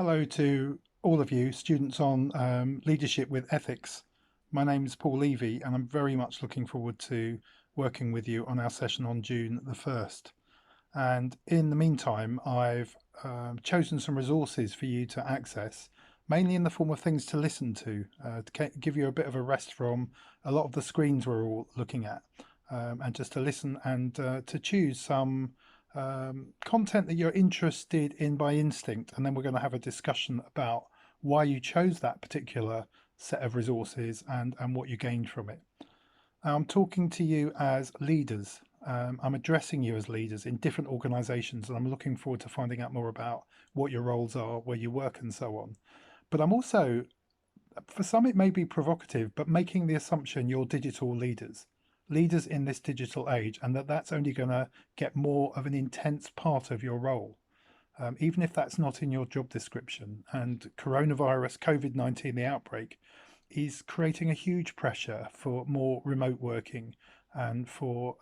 Hello to all of you students on Leadership with Ethics. My name is Paul Levy, and I'm very much looking forward to working with you on our session on June the 1st. And in the meantime, I've chosen some resources for you to access, mainly in the form of things to listen to give you a bit of a rest from a lot of the screens we're all looking at, and just to listen and to choose some content that you're interested in by instinct. And then we're going to have a discussion about why you chose that particular set of resources and what you gained from it. I'm talking to you as leaders. I'm addressing you as leaders in different organizations, and I'm looking forward to finding out more about what your roles are, where you work, and so on. But I'm also, for some, it may be provocative, but making the assumption you're digital leaders, leaders in this digital age, and that's only going to get more of an intense part of your role. Even if that's not in your job description. And coronavirus, COVID-19, the outbreak, is creating a huge pressure for more remote working and for,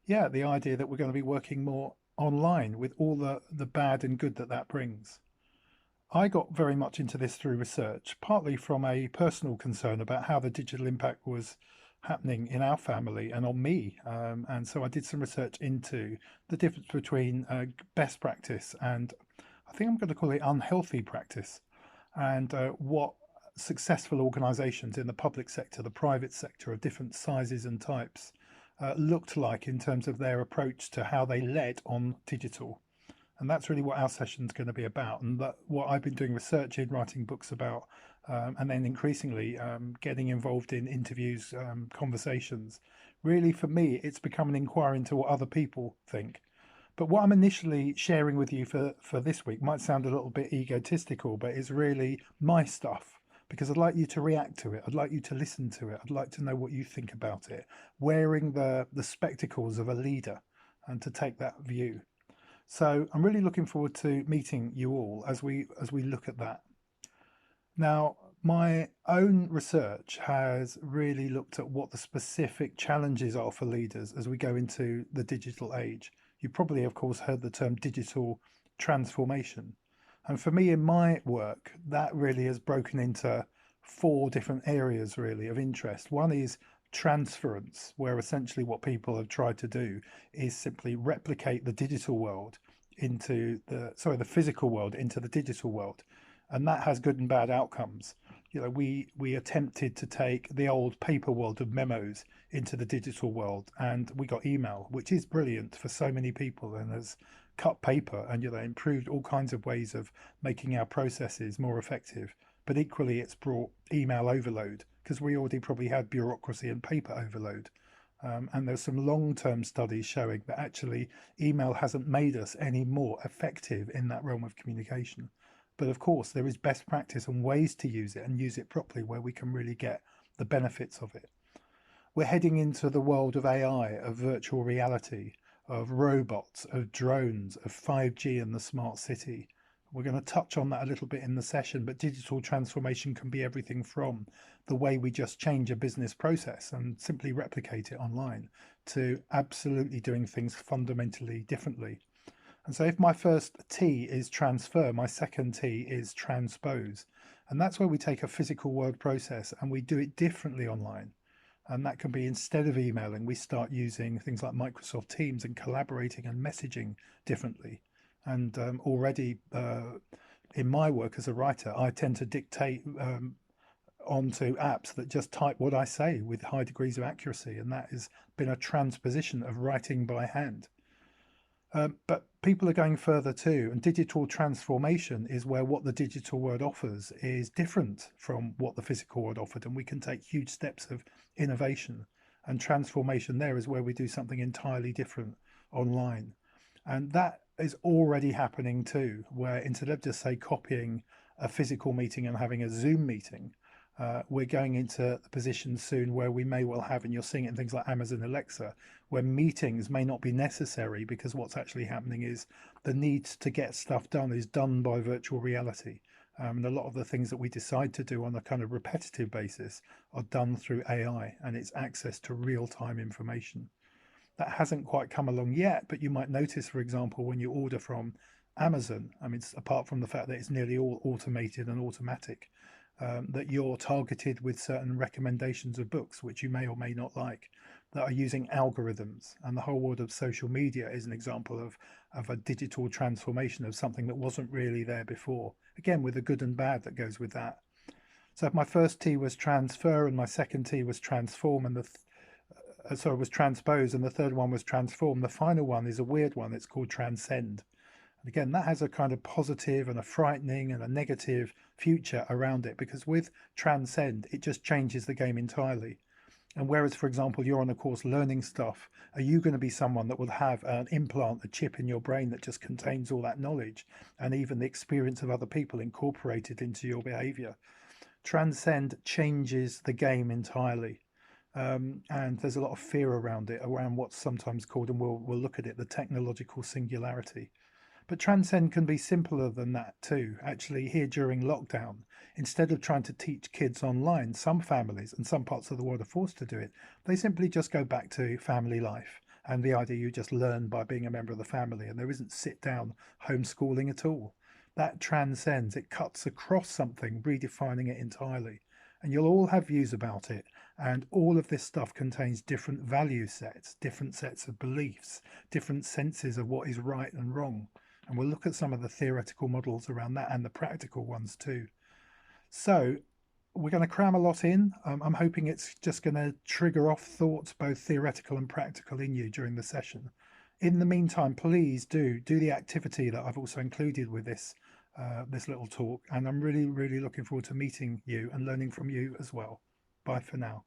the idea that we're going to be working more online with all the bad and good that that brings. I got very much into this through research, partly from a personal concern about how the digital impact was happening in our family and on me. And so I did some research into the difference between best practice and I think I'm going to call it unhealthy practice, and what successful organizations in the public sector, the private sector of different sizes and types, looked like in terms of their approach to how they led on digital. And that's really what our session is going to be about, and that what I've been doing research in, writing books about, and then increasingly getting involved in interviews, conversations. Really, for me, it's become an inquiry into what other people think. But what I'm initially sharing with you for this week might sound a little bit egotistical, but it's really my stuff because I'd like you to react to it. I'd like you to listen to it. I'd like to know what you think about it, wearing the spectacles of a leader and to take that view. So I'm really looking forward to meeting you all as we look at that. Now, my own research has really looked at what the specific challenges are for leaders as we go into the digital age. You probably, of course, heard the term digital transformation. And for me, in my work, that really has broken into four different areas really of interest. One is transference, where essentially what people have tried to do is simply replicate the digital world into the physical world into the digital world, and that has good and bad outcomes. We attempted to take the old paper world of memos into the digital world, and we got email, which is brilliant for so many people and has cut paper and improved all kinds of ways of making our processes more effective. But equally, it's brought email overload because we already probably had bureaucracy and paper overload. And there's some long-term studies showing that actually email hasn't made us any more effective in that realm of communication. But of course, there is best practice and ways to use it and use it properly where we can really get the benefits of it. We're heading into the world of AI, of virtual reality, of robots, of drones, of 5G and the smart city. We're going to touch on that a little bit in the session, but digital transformation can be everything from the way we just change a business process and simply replicate it online to absolutely doing things fundamentally differently. And so if my first T is transfer, my second T is transpose. And that's where we take a physical world process and we do it differently online. And that can be, instead of emailing, we start using things like Microsoft Teams and collaborating and messaging differently. And already in my work as a writer, I tend to dictate onto apps that just type what I say with high degrees of accuracy. And that has been a transposition of writing by hand. But people are going further too, and digital transformation is where what the digital world offers is different from what the physical world offered, and we can take huge steps of innovation. And transformation there is where we do something entirely different online. And that is already happening too, where instead of just say copying a physical meeting and having a Zoom meeting, we're going into the position soon where we may well have, and you're seeing it in things like Amazon Alexa, where meetings may not be necessary because what's actually happening is the need to get stuff done is done by virtual reality. And a lot of the things that we decide to do on a kind of repetitive basis are done through AI, and it's access to real-time information. That hasn't quite come along yet, but you might notice, for example, when you order from Amazon. I mean, apart from the fact that it's nearly all automated and automatic, that you're targeted with certain recommendations of books, which you may or may not like, that are using algorithms. And the whole world of social media is an example of a digital transformation of something that wasn't really there before. Again, with the good and bad that goes with that. So if my first T was transfer and my second T was transform and was transpose and the third one was transform, the final one is a weird one. It's called transcend. And again, that has a kind of positive and a frightening and a negative future around it, because with transcend, it just changes the game entirely. And whereas, for example, you're on a course learning stuff, are you going to be someone that will have an implant, a chip in your brain that just contains all that knowledge and even the experience of other people incorporated into your behavior? Transcend changes the game entirely. And there's a lot of fear around it, around what's sometimes called, and we'll look at it, the technological singularity. But transcend can be simpler than that too. Actually, here during lockdown, instead of trying to teach kids online, some families and some parts of the world are forced to do it. They simply just go back to family life. And the idea you just learn by being a member of the family, and there isn't sit down homeschooling at all. That transcends, it cuts across something, redefining it entirely. And you'll all have views about it. And all of this stuff contains different value sets, different sets of beliefs, different senses of what is right and wrong. And we'll look at some of the theoretical models around that and the practical ones too. So we're going to cram a lot in. I'm hoping it's just going to trigger off thoughts, both theoretical and practical, in you during the session. In the meantime, please do the activity that I've also included with this little talk. And I'm really, really looking forward to meeting you and learning from you as well. Bye for now.